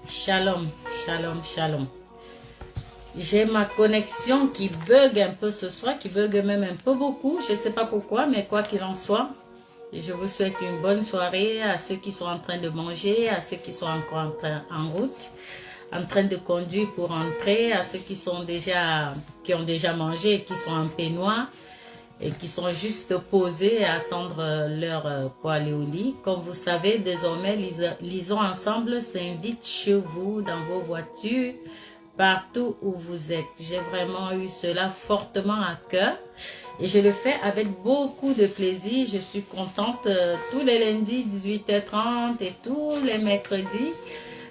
Shalom, shalom, shalom. J'ai ma connexion qui bug un peu ce soir, qui bug même un peu beaucoup. Je ne sais pas pourquoi, mais quoi qu'il en soit, je vous souhaite une bonne soirée à ceux qui sont en train de manger, à ceux qui sont encore en route, en train de conduire pour entrer, à ceux qui ont déjà mangé et qui sont en peignoir et qui sont juste posés à attendre l'heure pour aller au lit. Comme vous savez, désormais, Lisons ensemble s'invite chez vous, dans vos voitures, partout où vous êtes. J'ai vraiment eu cela fortement à cœur et je le fais avec beaucoup de plaisir. Je suis contente tous les lundis 18h30 et tous les mercredis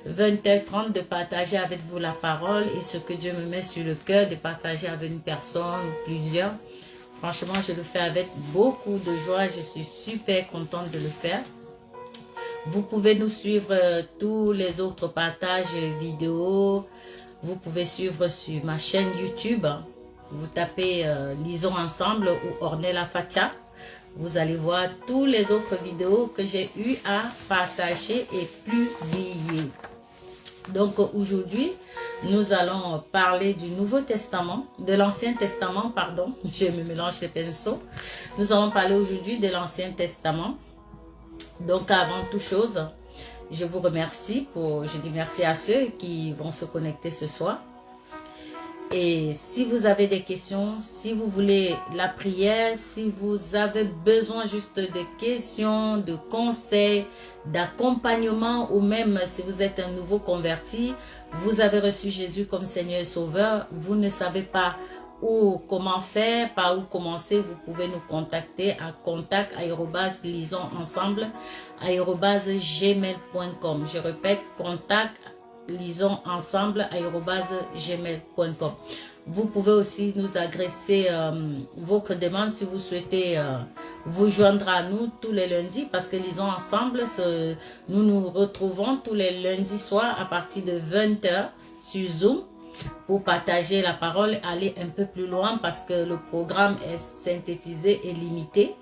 20h30 de partager avec vous la parole et ce que Dieu me met sur le cœur, de partager avec une personne ou plusieurs. Franchement, je le fais avec beaucoup de joie. Je suis super contente de le faire. Vous pouvez nous suivre tous les autres partages vidéo. Vous pouvez suivre sur ma chaîne YouTube. Vous tapez Lisons ensemble ou Ornella Fatia. Vous allez voir tous les autres vidéos que j'ai eu à partager et publier. Donc aujourd'hui, nous allons parler du Nouveau Testament, de l'Ancien Testament, pardon, je me mélange les pinceaux. Nous allons parler aujourd'hui de l'Ancien Testament. Donc avant toute chose, je vous remercie je dis merci à ceux qui vont se connecter ce soir. Et si vous avez des questions, si vous voulez la prière, si vous avez besoin juste de questions, de conseils, d'accompagnement ou même si vous êtes un nouveau converti, vous avez reçu Jésus comme Seigneur et Sauveur, vous ne savez pas comment faire, par où commencer, vous pouvez nous contacter à contact@lisonsensemble@gmail.com. Je répète, lisonsensemble@gmail.com. Vous pouvez aussi nous adresser votre demande si vous souhaitez vous joindre à nous tous les lundis parce que Lisons ensemble, nous nous retrouvons tous les lundis soirs à partir de 20h sur Zoom pour partager la parole, aller un peu plus loin parce que le programme est synthétisé et limité.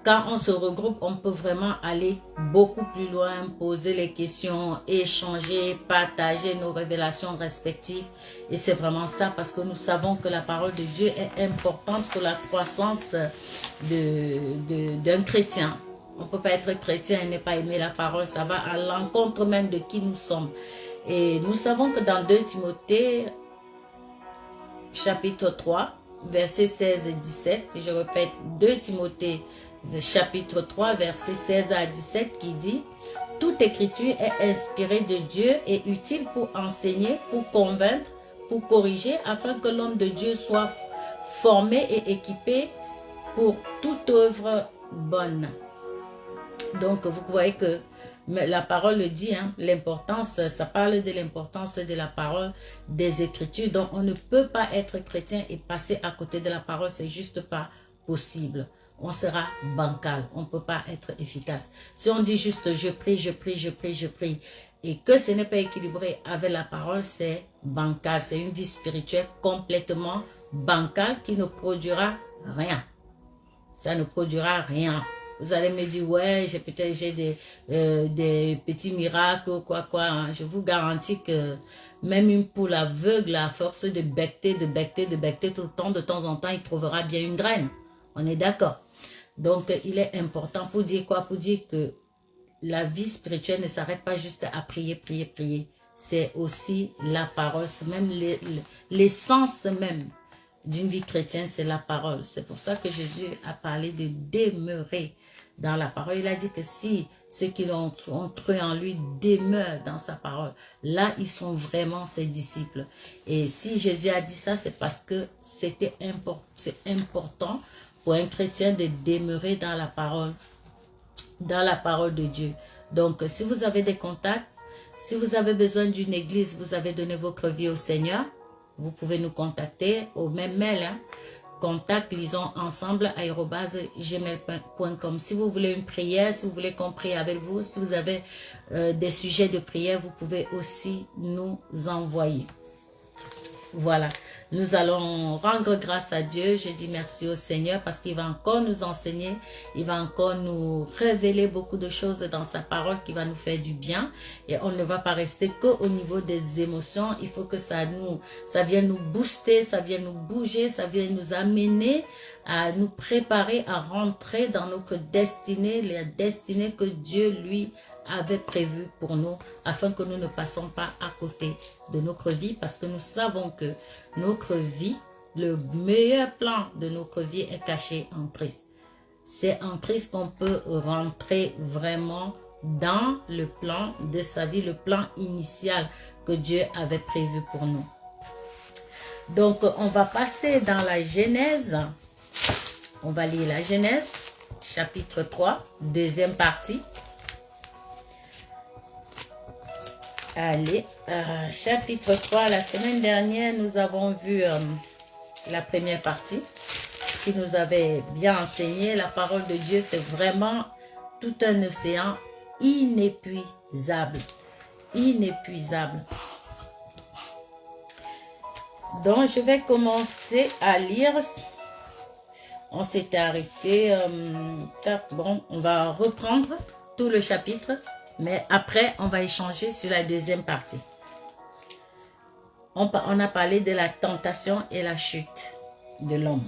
Quand on se regroupe, on peut vraiment aller beaucoup plus loin, poser les questions, échanger, partager nos révélations respectives. Et c'est vraiment ça parce que nous savons que la parole de Dieu est importante pour la croissance d'un chrétien. On ne peut pas être chrétien et ne pas aimer la parole. Ça va à l'encontre même de qui nous sommes. Et nous savons que dans 2 Timothée, chapitre 3, versets 16 et 17, je répète, 2 Timothée, chapitre 3, versets 16 à 17, qui dit « Toute écriture est inspirée de Dieu et utile pour enseigner, pour convaincre, pour corriger, afin que l'homme de Dieu soit formé et équipé pour toute œuvre bonne. » Donc, vous voyez que la parole le dit, hein, l'importance, ça parle de l'importance de la parole, des Écritures. Donc, on ne peut pas être chrétien et passer à côté de la parole, c'est juste pas possible. On sera bancal, on ne peut pas être efficace. Si on dit juste je prie, je prie, je prie, je prie, et que ce n'est pas équilibré avec la parole, c'est bancal. C'est une vie spirituelle complètement bancale qui ne produira rien. Ça ne produira rien. Vous allez me dire, ouais, peut-être j'ai des petits miracles ou quoi. Hein. Je vous garantis que même une poule aveugle, à force de becter tout le temps, de temps en temps, il trouvera bien une graine. On est d'accord. Donc, il est important pour dire quoi? Pour dire que la vie spirituelle ne s'arrête pas juste à prier, prier, prier. C'est aussi la parole, c'est même l'essence même d'une vie chrétienne, c'est la parole. C'est pour ça que Jésus a parlé de demeurer dans la parole. Il a dit que si ceux qui ont cru en lui demeurent dans sa parole, là, ils sont vraiment ses disciples. Et si Jésus a dit ça, c'est parce que c'est important pour un chrétien de demeurer dans la parole de Dieu. Donc, si vous avez des contacts, si vous avez besoin d'une église, vous avez donné votre vie au Seigneur, vous pouvez nous contacter au même mail, hein, contact lisonsensemble@gmail.com. Si vous voulez une prière, si vous voulez qu'on prie avec vous, si vous avez des sujets de prière, vous pouvez aussi nous envoyer. Voilà. Nous allons rendre grâce à Dieu. Je dis merci au Seigneur parce qu'il va encore nous enseigner. Il va encore nous révéler beaucoup de choses dans sa parole qui va nous faire du bien. Et on ne va pas rester qu'au niveau des émotions. Il faut que ça vienne nous booster, ça vienne nous bouger, ça vienne nous amener à nous préparer à rentrer dans notre destinée, la destinée que Dieu, lui, avait prévue pour nous, afin que nous ne passions pas à côté de notre vie, parce que nous savons que notre vie, le meilleur plan de notre vie est caché en Christ. C'est en Christ qu'on peut rentrer vraiment dans le plan de sa vie, le plan initial que Dieu avait prévu pour nous. Donc, on va passer dans la Genèse. On va lire la Genèse, chapitre 3, deuxième partie. Allez, chapitre 3, la semaine dernière, nous avons vu la première partie qui nous avait bien enseigné. La parole de Dieu, c'est vraiment tout un océan inépuisable. Inépuisable. Donc, je vais commencer à lire. On s'était arrêté. Bon, on va reprendre tout le chapitre. Mais après, on va échanger sur la deuxième partie. On a parlé de la tentation et la chute de l'homme.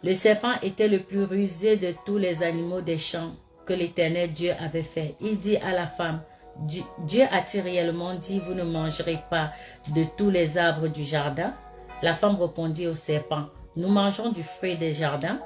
Le serpent était le plus rusé de tous les animaux des champs que l'Éternel Dieu avait fait. Il dit à la femme, Dieu a-t-il réellement dit, vous ne mangerez pas de tous les arbres du jardin? La femme répondit au serpent, nous mangeons du fruit des jardins.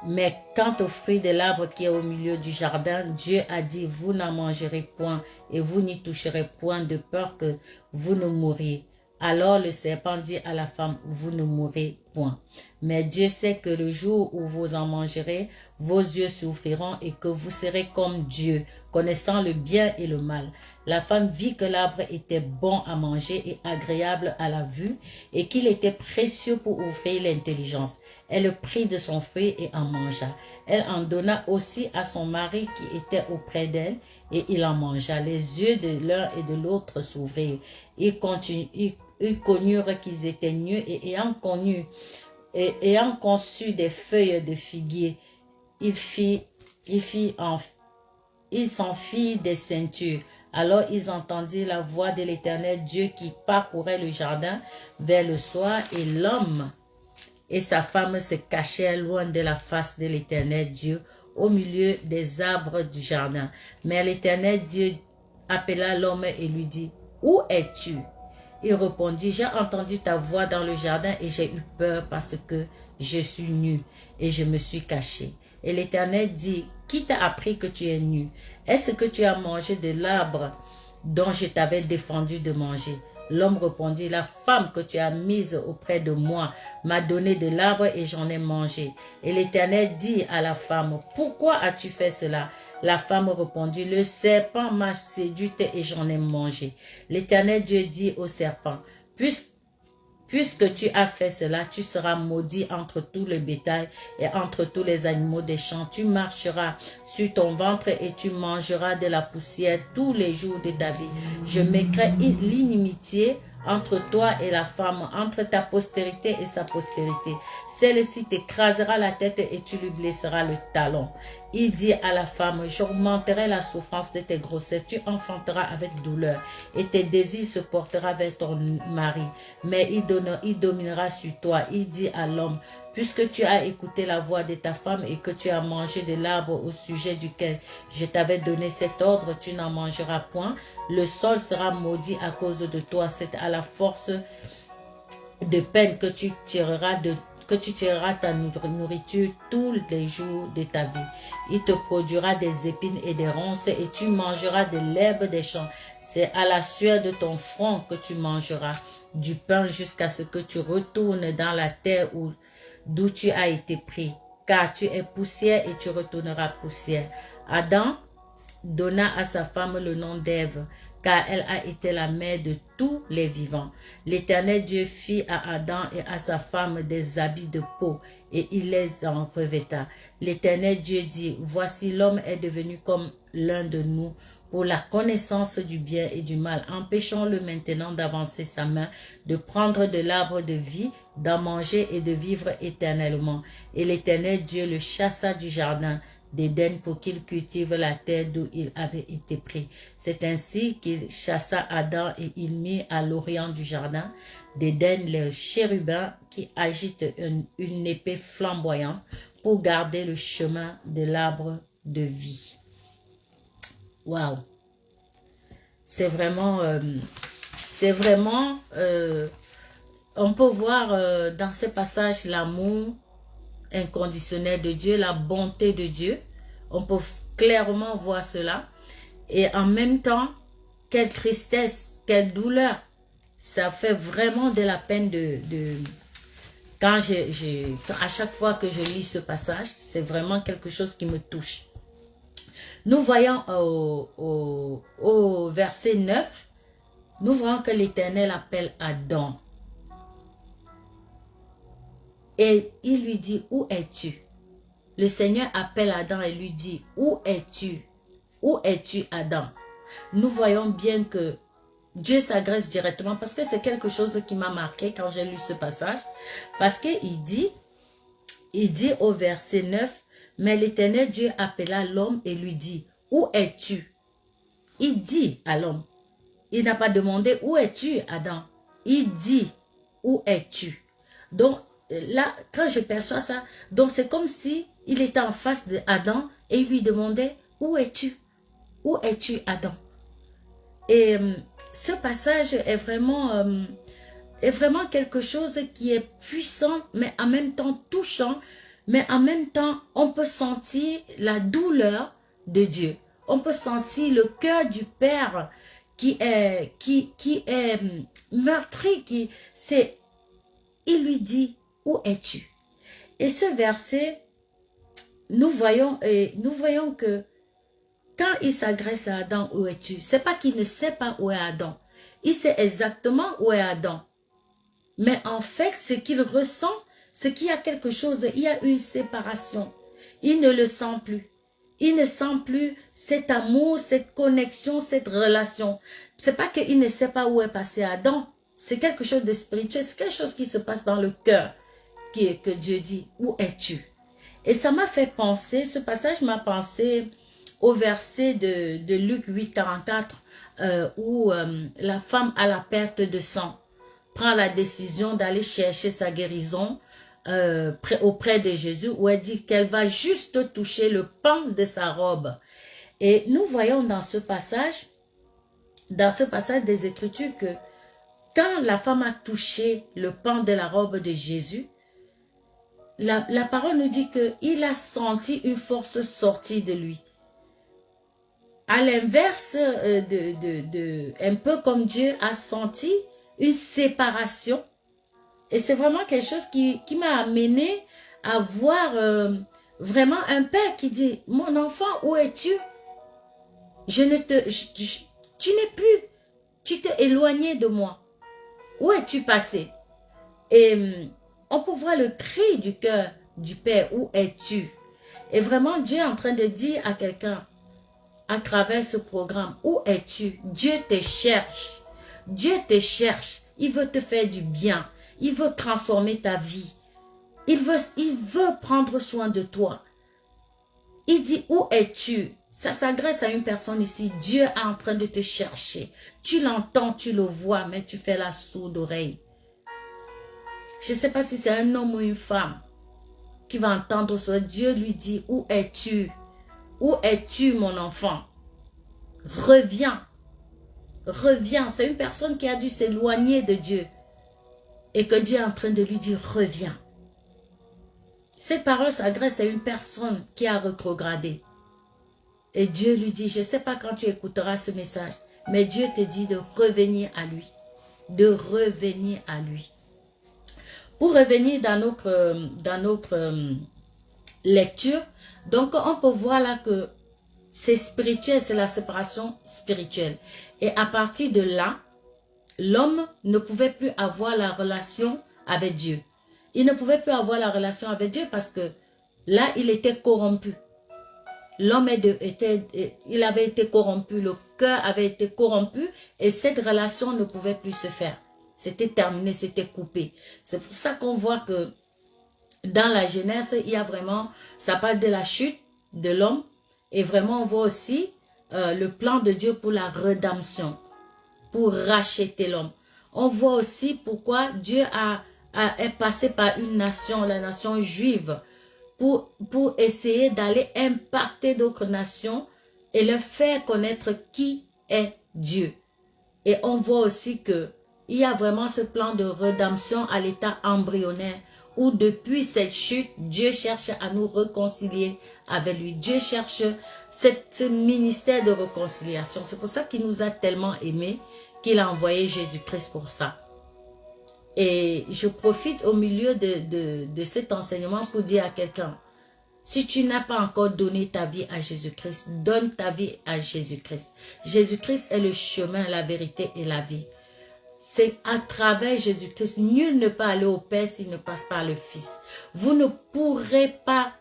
Mais quant au fruit de l'arbre qui est au milieu du jardin, Dieu a dit, vous n'en mangerez point et vous n'y toucherez point de peur que vous ne mouriez. Alors le serpent dit à la femme, vous ne mourrez point. Mais Dieu sait que le jour où vous en mangerez, vos yeux s'ouvriront et que vous serez comme Dieu, connaissant le bien et le mal. La femme vit que l'arbre était bon à manger et agréable à la vue et qu'il était précieux pour ouvrir l'intelligence. Elle prit de son fruit et en mangea. Elle en donna aussi à son mari qui était auprès d'elle et il en mangea. Les yeux de l'un et de l'autre s'ouvrirent. Ils connurent qu'ils étaient nus et ayant conçu des feuilles de figuier, il s'en fit des ceintures. Alors ils entendirent la voix de l'Éternel Dieu qui parcourait le jardin vers le soir et l'homme et sa femme se cachèrent loin de la face de l'Éternel Dieu au milieu des arbres du jardin. Mais l'Éternel Dieu appela l'homme et lui dit, où es-tu? Il répondit, j'ai entendu ta voix dans le jardin et j'ai eu peur parce que je suis nu et je me suis caché. Et l'Éternel dit, qui t'a appris que tu es nu? Est-ce que tu as mangé de l'arbre dont je t'avais défendu de manger? L'homme répondit, la femme que tu as mise auprès de moi m'a donné de l'arbre et j'en ai mangé. Et l'Éternel dit à la femme, pourquoi as-tu fait cela? La femme répondit, le serpent m'a séduite et j'en ai mangé. L'Éternel Dieu dit au serpent, puisque tu as fait cela, tu seras maudit entre tout le bétail et entre tous les animaux des champs. Tu marcheras sur ton ventre et tu mangeras de la poussière tous les jours de ta vie. Je mettrai l'inimitié entre toi et la femme, entre ta postérité et sa postérité. Celle-ci t'écrasera la tête et tu lui blesseras le talon. Il dit à la femme, j'augmenterai la souffrance de tes grossesses, tu enfanteras avec douleur et tes désirs se portera vers ton mari, mais il dominera sur toi. Il dit à l'homme, puisque tu as écouté la voix de ta femme et que tu as mangé de l'arbre au sujet duquel je t'avais donné cet ordre, tu n'en mangeras point. Le sol sera maudit à cause de toi. C'est à la force de peine que tu tireras ta nourriture tous les jours de ta vie. Il te produira des épines et des ronces et tu mangeras de l'herbe des champs. C'est à la sueur de ton front que tu mangeras du pain jusqu'à ce que tu retournes dans la terre d'où tu as été pris. Car tu es poussière et tu retourneras poussière. Adam donna à sa femme le nom d'Ève, car elle a été la mère de tous les vivants. L'Éternel Dieu fit à Adam et à sa femme des habits de peau, et il les en revêta. L'Éternel Dieu dit, voici l'homme est devenu comme l'un de nous, pour la connaissance du bien et du mal. Empêchons-le maintenant d'avancer sa main, de prendre de l'arbre de vie, d'en manger et de vivre éternellement. Et l'Éternel Dieu le chassa du jardin d'Éden pour qu'il cultive la terre d'où il avait été pris. C'est ainsi qu'il chassa Adam et il mit à l'orient du jardin d'Éden le chérubin qui agite une épée flamboyante pour garder le chemin de l'arbre de vie. Waouh! C'est vraiment, on peut voir dans ces passages l'amour inconditionnel de Dieu, la bonté de Dieu. On peut clairement voir cela. Et en même temps, quelle tristesse, quelle douleur. Ça fait vraiment de la peine à chaque fois que je lis ce passage, c'est vraiment quelque chose qui me touche. Nous voyons au verset 9, nous voyons que l'Éternel appelle Adam. Et il lui dit, où es-tu? Le Seigneur appelle Adam et lui dit, où es-tu? Où es-tu, Adam? Nous voyons bien que Dieu s'adresse directement parce que c'est quelque chose qui m'a marqué quand j'ai lu ce passage. Parce qu'il dit au verset 9, mais l'Éternel Dieu appela l'homme et lui dit, où es-tu? Il dit à l'homme. Il n'a pas demandé, où es-tu, Adam? Il dit, où es-tu? Donc, là, quand je perçois ça, donc c'est comme si il était en face d'Adam et il lui demandait, où es-tu? Où es-tu, Adam? Et ce passage est vraiment quelque chose qui est puissant, mais en même temps touchant, mais en même temps, on peut sentir la douleur de Dieu. On peut sentir le cœur du Père qui est meurtri, il lui dit, où es-tu? Et ce verset, nous voyons que quand il s'adresse à Adam, où es-tu? C'est pas qu'il ne sait pas où est Adam. Il sait exactement où est Adam. Mais en fait, ce qu'il ressent, c'est qu'il y a quelque chose, il y a une séparation. Il ne le sent plus. Il ne sent plus cet amour, cette connexion, cette relation. C'est pas qu'il ne sait pas où est passé Adam. C'est quelque chose de spirituel. C'est quelque chose qui se passe dans le cœur. Que Dieu dit, où es-tu? Et ça m'a fait penser, ce passage m'a pensé au verset de Luc 8, 44, où la femme à la perte de sang prend la décision d'aller chercher sa guérison auprès de Jésus, où elle dit qu'elle va juste toucher le pan de sa robe. Et nous voyons dans ce passage des Écritures que quand la femme a touché le pan de la robe de Jésus, la parole nous dit qu'il a senti une force sortir de lui. À l'inverse, un peu comme Dieu a senti une séparation. Et c'est vraiment quelque chose qui m'a amené à voir vraiment un père qui dit, mon enfant, où es-tu? Tu n'es plus, tu t'es éloigné de moi. Où es-tu passé? Et on peut voir le cri du cœur du Père, où es-tu? Et vraiment, Dieu est en train de dire à quelqu'un, à travers ce programme, où es-tu? Dieu te cherche. Dieu te cherche. Il veut te faire du bien. Il veut transformer ta vie. Il veut prendre soin de toi. Il dit, où es-tu? Ça s'adresse à une personne ici. Dieu est en train de te chercher. Tu l'entends, tu le vois, mais tu fais la sourde oreille. Je ne sais pas si c'est un homme ou une femme qui va entendre ça. Dieu lui dit, où es-tu? Où es-tu, mon enfant? Reviens. Reviens. C'est une personne qui a dû s'éloigner de Dieu. Et que Dieu est en train de lui dire, reviens. Cette parole s'adresse à une personne qui a rétrogradé. Et Dieu lui dit, je ne sais pas quand tu écouteras ce message, mais Dieu te dit de revenir à lui. De revenir à lui. Pour revenir dans notre lecture, donc on peut voir là que c'est spirituel, c'est la séparation spirituelle. Et à partir de là, l'homme ne pouvait plus avoir la relation avec Dieu. Il ne pouvait plus avoir la relation avec Dieu parce que là, il était corrompu. L'homme il avait été corrompu, le cœur avait été corrompu et cette relation ne pouvait plus se faire. C'était terminé, c'était coupé. C'est pour ça qu'on voit que dans la Genèse, il y a vraiment, ça parle de la chute de l'homme et vraiment on voit aussi le plan de Dieu pour la rédemption, pour racheter l'homme. On voit aussi pourquoi Dieu est passé par une nation, la nation juive, pour essayer d'aller impacter d'autres nations et leur faire connaître qui est Dieu. Et on voit aussi que il y a vraiment ce plan de rédemption à l'état embryonnaire où depuis cette chute, Dieu cherche à nous réconcilier avec lui. Dieu cherche ce ministère de réconciliation. C'est pour ça qu'il nous a tellement aimés qu'il a envoyé Jésus-Christ pour ça. Et je profite au milieu de cet enseignement pour dire à quelqu'un, si tu n'as pas encore donné ta vie à Jésus-Christ, donne ta vie à Jésus-Christ. Jésus-Christ est le chemin, la vérité et la vie. C'est à travers Jésus-Christ. Nul ne peut aller au Père s'il ne passe par le Fils. Vous ne pourrez pas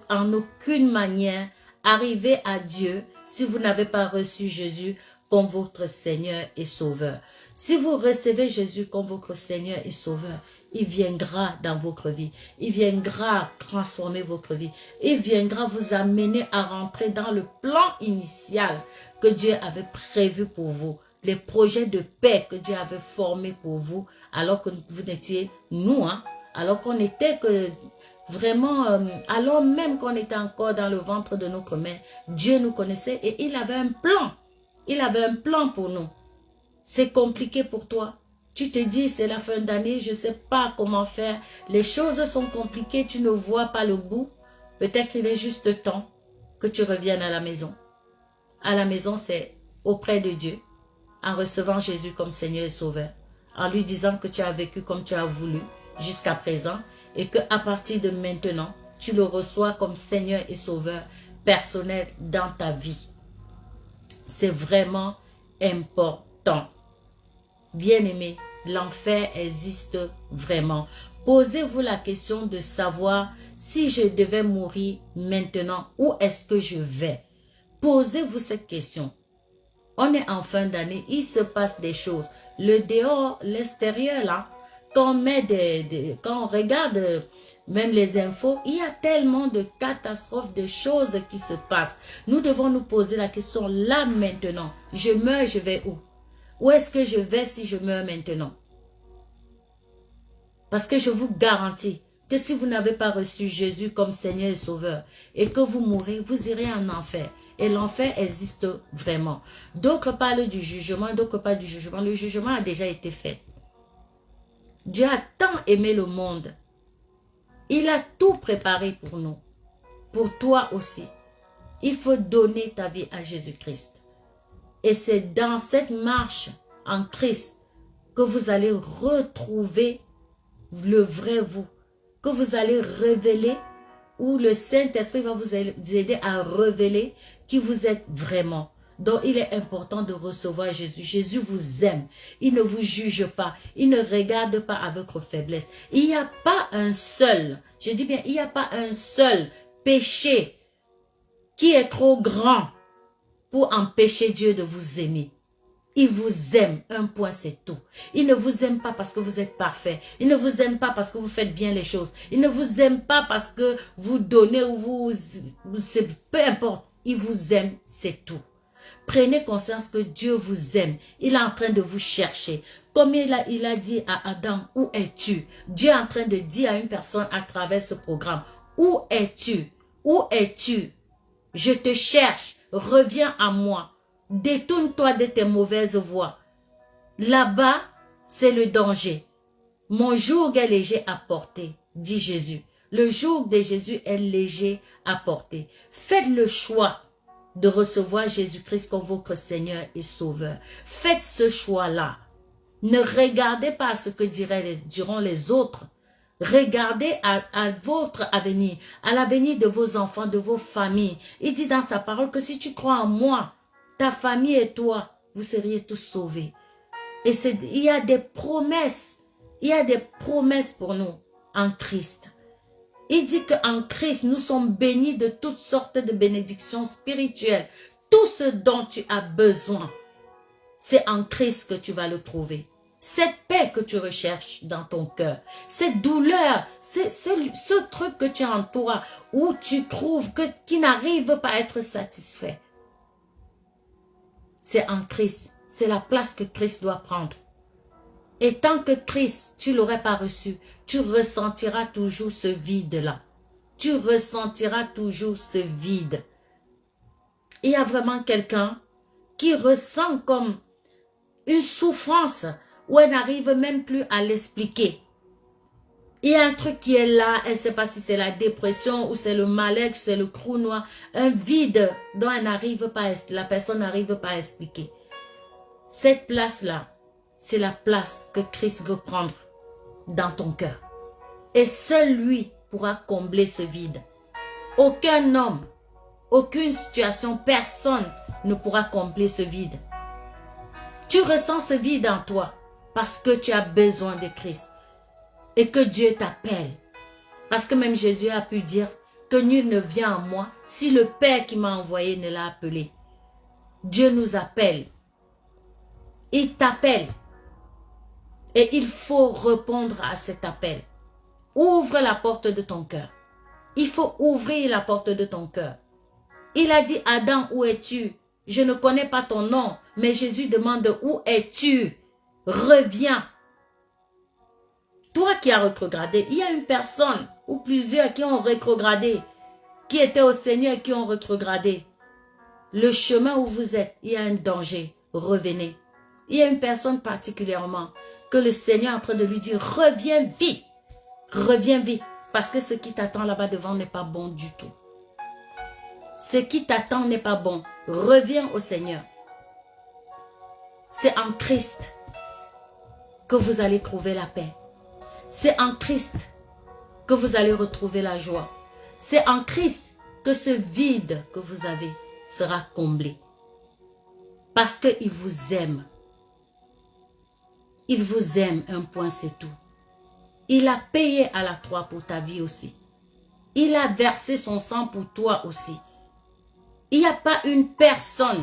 en aucune manière arriver à Dieu si vous n'avez pas reçu Jésus comme votre Seigneur et Sauveur. Si vous recevez Jésus comme votre Seigneur et Sauveur, il viendra dans votre vie. Il viendra transformer votre vie. Il viendra vous amener à rentrer dans le plan initial que Dieu avait prévu pour vous. Les projets de paix que Dieu avait formés pour vous, alors que vous n'étiez nous, alors qu'on était que vraiment, alors même qu'on était encore dans le ventre de notre mère, Dieu nous connaissait et il avait un plan. Il avait un plan pour nous. C'est compliqué pour toi. Tu te dis, c'est la fin d'année, je ne sais pas comment faire. Les choses sont compliquées, tu ne vois pas le bout. Peut-être qu'il est juste temps que tu reviennes à la maison. À la maison, c'est auprès de Dieu, en recevant Jésus comme Seigneur et Sauveur, en lui disant que tu as vécu comme tu as voulu jusqu'à présent et qu'à partir de maintenant, tu le reçois comme Seigneur et Sauveur personnel dans ta vie. C'est vraiment important. Bien-aimés, l'enfer existe vraiment. Posez-vous la question de savoir si je devais mourir maintenant, où est-ce que je vais? Posez-vous cette question. On est en fin d'année, il se passe des choses. Le dehors, l'extérieur là, quand on regarde même les infos, il y a tellement de catastrophes, de choses qui se passent. Nous devons nous poser la question là maintenant. Je meurs, je vais où? Où est-ce que je vais si je meurs maintenant? Parce que je vous garantis que si vous n'avez pas reçu Jésus comme Seigneur et Sauveur et que vous mourrez, vous irez en enfer. Et l'enfer existe vraiment. D'autres parlent du jugement, d'autres parlent du jugement. Le jugement a déjà été fait. Dieu a tant aimé le monde. Il a tout préparé pour nous. Pour toi aussi. Il faut donner ta vie à Jésus-Christ. Et c'est dans cette marche en Christ que vous allez retrouver le vrai vous. Que vous allez révéler, où le Saint-Esprit va vous aider à révéler qui vous êtes vraiment. Donc, il est important de recevoir Jésus. Jésus vous aime. Il ne vous juge pas. Il ne regarde pas avec votre faiblesse. Il n'y a pas un seul, je dis bien, il n'y a pas un seul péché qui est trop grand pour empêcher Dieu de vous aimer. Il vous aime, un point c'est tout. Il ne vous aime pas parce que vous êtes parfait. Il ne vous aime pas parce que vous faites bien les choses. Il ne vous aime pas parce que vous donnez ou peu importe. Il vous aime, c'est tout. Prenez conscience que Dieu vous aime. Il est en train de vous chercher. Comme il a dit à Adam, où es-tu? Dieu est en train de dire à une personne à travers ce programme, où es-tu? Où es-tu? Je te cherche, reviens à moi. Détourne-toi de tes mauvaises voies. Là-bas, c'est le danger. Mon joug est léger à porter, dit Jésus. Le joug de Jésus est léger à porter. Faites le choix de recevoir Jésus-Christ comme votre Seigneur et Sauveur. Faites ce choix-là. Ne regardez pas à ce que diront les autres. Regardez à votre avenir, à l'avenir de vos enfants, de vos familles. Il dit dans sa parole que si tu crois en moi, ta famille et toi, vous seriez tous sauvés. Et il y a des promesses. Il y a des promesses pour nous en Christ. Il dit qu'en Christ, nous sommes bénis de toutes sortes de bénédictions spirituelles. Tout ce dont tu as besoin, c'est en Christ que tu vas le trouver. Cette paix que tu recherches dans ton cœur, cette douleur, ce truc que tu as en toi, où tu trouves qui n'arrive pas à être satisfait. C'est en Christ. C'est la place que Christ doit prendre. Et tant que Christ, tu ne l'aurais pas reçu, tu ressentiras toujours ce vide-là. Tu ressentiras toujours ce vide. Il y a vraiment quelqu'un qui ressent comme une souffrance où elle n'arrive même plus à l'expliquer. Il y a un truc qui est là, elle ne sait pas si c'est la dépression ou c'est le mal-être, c'est le trou noir, un vide dont la personne n'arrive pas à expliquer. Cette place-là, c'est la place que Christ veut prendre dans ton cœur. Et seul lui pourra combler ce vide. Aucun homme, aucune situation, personne ne pourra combler ce vide. Tu ressens ce vide en toi parce que tu as besoin de Christ et que Dieu t'appelle. Parce que même Jésus a pu dire que nul ne vient à moi si le Père qui m'a envoyé ne l'a appelé. Dieu nous appelle. Il t'appelle. Et il faut répondre à cet appel. Ouvre la porte de ton cœur. Il faut ouvrir la porte de ton cœur. Il a dit, Adam, où es-tu? Je ne connais pas ton nom. Mais Jésus demande, où es-tu? Reviens. Toi qui as rétrogradé, il y a une personne ou plusieurs qui ont rétrogradé, qui étaient au Seigneur et qui ont rétrogradé. Le chemin où vous êtes, il y a un danger. Revenez. Il y a une personne particulièrement que le Seigneur est en train de lui dire, reviens vite, parce que ce qui t'attend là-bas devant n'est pas bon du tout. Ce qui t'attend n'est pas bon. Reviens au Seigneur. C'est en Christ que vous allez trouver la paix. C'est en Christ que vous allez retrouver la joie. C'est en Christ que ce vide que vous avez sera comblé. Parce qu'il vous aime. Il vous aime, un point c'est tout. Il a payé à la croix pour ta vie aussi. Il a versé son sang pour toi aussi. Il n'y a pas une personne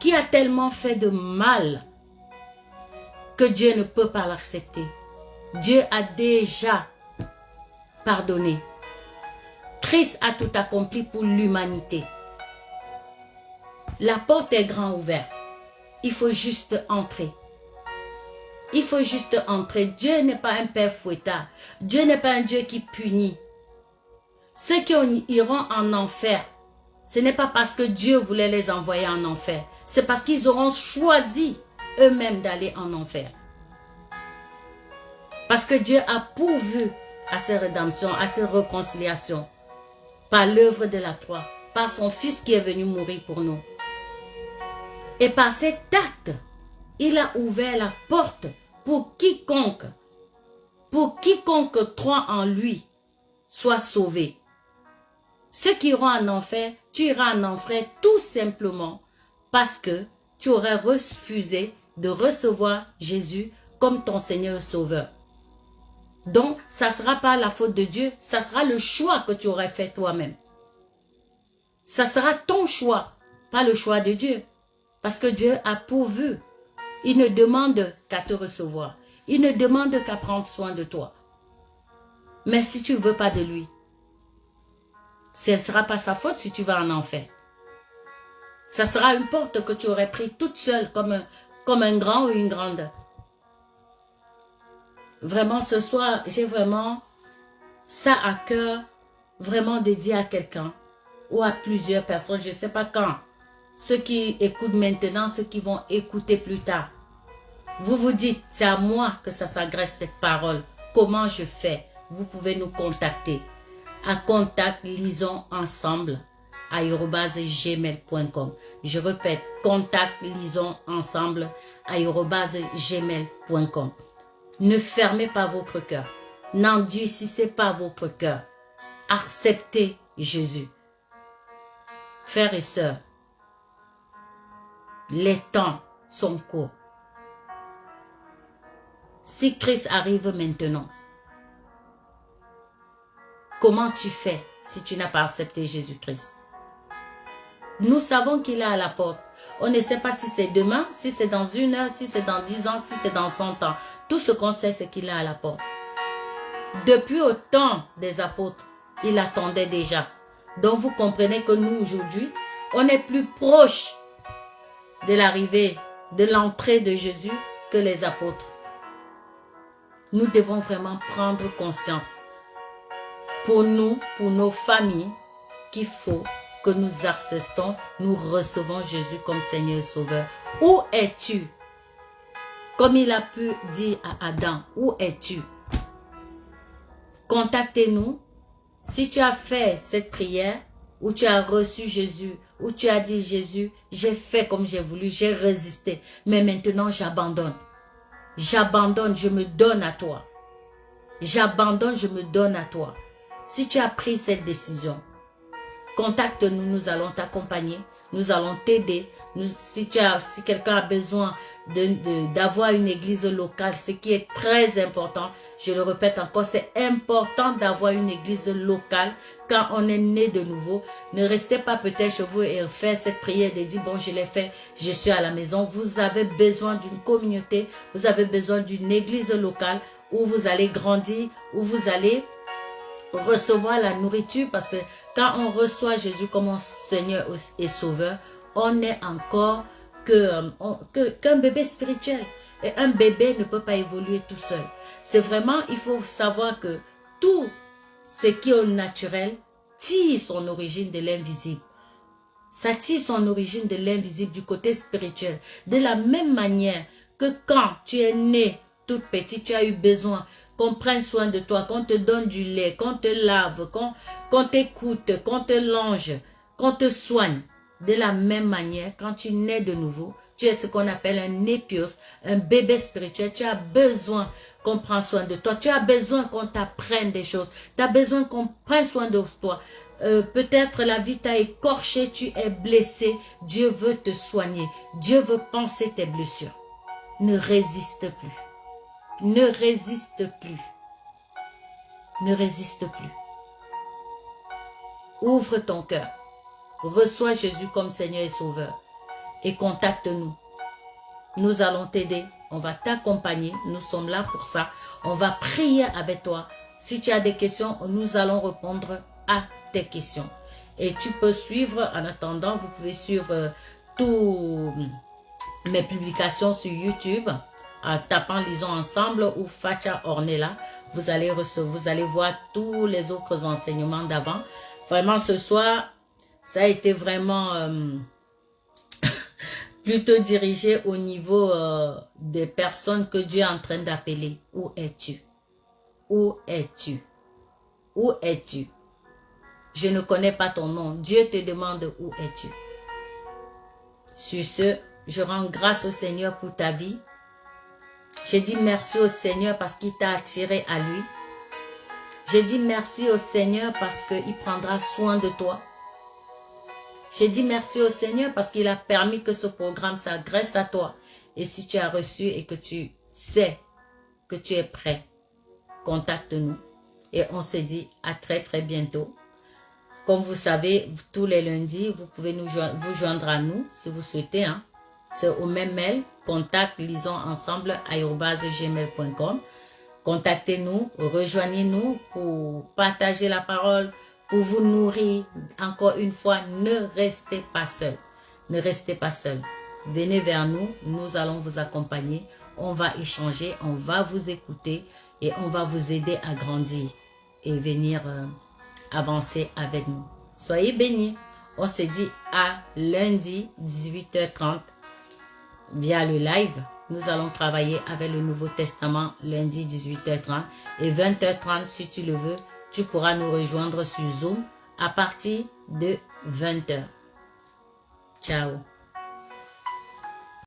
qui a tellement fait de mal que Dieu ne peut pas l'accepter. Dieu a déjà pardonné. Christ a tout accompli pour l'humanité. La porte est grand ouverte. Il faut juste entrer. Il faut juste entrer. Dieu n'est pas un père fouettard. Dieu n'est pas un Dieu qui punit. Ceux qui iront en enfer, ce n'est pas parce que Dieu voulait les envoyer en enfer. C'est parce qu'ils auront choisi eux-mêmes d'aller en enfer. Parce que Dieu a pourvu à ces rédemptions, à ces réconciliations, par l'œuvre de la croix, par son Fils qui est venu mourir pour nous. Et par cet acte, il a ouvert la porte pour quiconque croit en lui, soit sauvé. Ceux qui iront en enfer, tu iras en enfer tout simplement parce que tu aurais refusé de recevoir Jésus comme ton Seigneur et Sauveur. Donc, ça ne sera pas la faute de Dieu, ça sera le choix que tu aurais fait toi-même. Ça sera ton choix, pas le choix de Dieu. Parce que Dieu a pourvu. Il ne demande qu'à te recevoir. Il ne demande qu'à prendre soin de toi. Mais si tu ne veux pas de lui, ce ne sera pas sa faute si tu vas en enfer. Ça sera une porte que tu aurais prise toute seule comme un grand ou une grande. Vraiment, ce soir, j'ai vraiment ça à cœur, vraiment dédié à quelqu'un ou à plusieurs personnes, je ne sais pas quand. Ceux qui écoutent maintenant, ceux qui vont écouter plus tard. Vous vous dites, c'est à moi que ça s'adresse cette parole. Comment je fais? Vous pouvez nous contacter à contact lisons ensemble @gmail.com. Je répète, contact lisons ensemble @gmail.com. Ne fermez pas votre cœur. N'endurcissez pas votre cœur. Acceptez Jésus. Frères et sœurs, les temps sont courts. Si Christ arrive maintenant, comment tu fais si tu n'as pas accepté Jésus-Christ? Nous savons qu'il est à la porte. On ne sait pas si c'est demain, si c'est dans 1 heure, si c'est dans 10 ans, si c'est dans 100 ans. Tout ce qu'on sait, c'est qu'il est à la porte. Depuis au temps des apôtres, il attendait déjà. Donc vous comprenez que nous aujourd'hui, on est plus proche de l'arrivée, de l'entrée de Jésus que les apôtres. Nous devons vraiment prendre conscience pour nous, pour nos familles, qu'il faut que nous acceptons, nous recevons Jésus comme Seigneur et Sauveur. Où es-tu? Comme il a pu dire à Adam, où es-tu? Contactez-nous. Si tu as fait cette prière, où tu as reçu Jésus, où tu as dit Jésus, j'ai fait comme j'ai voulu, j'ai résisté, mais maintenant j'abandonne. J'abandonne, je me donne à toi. J'abandonne, je me donne à toi. Si tu as pris cette décision, contacte-nous, nous allons t'accompagner, nous allons t'aider. Si quelqu'un a besoin d'avoir une église locale, ce qui est très important, je le répète encore, c'est important d'avoir une église locale quand on est né de nouveau. Ne restez pas peut-être chez vous et faire cette prière de dire, bon, je l'ai fait, je suis à la maison. Vous avez besoin d'une communauté, vous avez besoin d'une église locale où vous allez grandir, où vous allez recevoir la nourriture, parce que quand on reçoit Jésus comme Seigneur et Sauveur, on est encore qu'un bébé spirituel. Et un bébé ne peut pas évoluer tout seul. C'est vraiment, il faut savoir que tout ce qui est au naturel tire son origine de l'invisible. Ça tire son origine de l'invisible, du côté spirituel. De la même manière que quand tu es né toute petite, tu as eu besoin qu'on prenne soin de toi, qu'on te donne du lait, qu'on te lave, qu'on t'écoute, qu'on te longe, qu'on te soigne. De la même manière, quand tu nais de nouveau, tu es ce qu'on appelle un épios, un bébé spirituel. Tu as besoin qu'on prenne soin de toi. Tu as besoin qu'on t'apprenne des choses. Tu as besoin qu'on prenne soin de toi. Peut-être la vie t'a écorché, tu es blessé. Dieu veut te soigner. Dieu veut panser tes blessures. Ne résiste plus. Ne résiste plus. Ne résiste plus. Ouvre ton cœur. Reçois Jésus comme Seigneur et Sauveur. Et contacte-nous. Nous allons t'aider. On va t'accompagner. Nous sommes là pour ça. On va prier avec toi. Si tu as des questions, nous allons répondre à tes questions. Et tu peux suivre, en attendant, vous pouvez suivre toutes mes publications sur YouTube. En tapant Lisons Ensemble ou Facha Ornella, vous allez voir tous les autres enseignements d'avant. Vraiment, ce soir, ça a été vraiment plutôt dirigé au niveau des personnes que Dieu est en train d'appeler. Où es-tu? Où es-tu? Où es-tu? Je ne connais pas ton nom. Dieu te demande où es-tu? Sur ce, je rends grâce au Seigneur pour ta vie. Je dis merci au Seigneur parce qu'il t'a attiré à lui. Je dis merci au Seigneur parce qu'il prendra soin de toi. Je dis merci au Seigneur parce qu'il a permis que ce programme s'adresse à toi. Et si tu as reçu et que tu sais que tu es prêt, contacte-nous. Et on se dit à très très bientôt. Comme vous savez, tous les lundis, vous pouvez vous joindre à nous si vous souhaitez. Hein. C'est au même mail, contact lisonsensemble@gmail.com. Contactez-nous, rejoignez-nous pour partager la parole, pour vous nourrir. Encore une fois, ne restez pas seul. Ne restez pas seul. Venez vers nous, nous allons vous accompagner. On va échanger, on va vous écouter et on va vous aider à grandir et venir avancer avec nous. Soyez bénis. On se dit à lundi 18h30 via le live. Nous allons travailler avec le Nouveau Testament lundi 18h30 et 20h30 si tu le veux. Tu pourras nous rejoindre sur Zoom à partir de 20h. Ciao.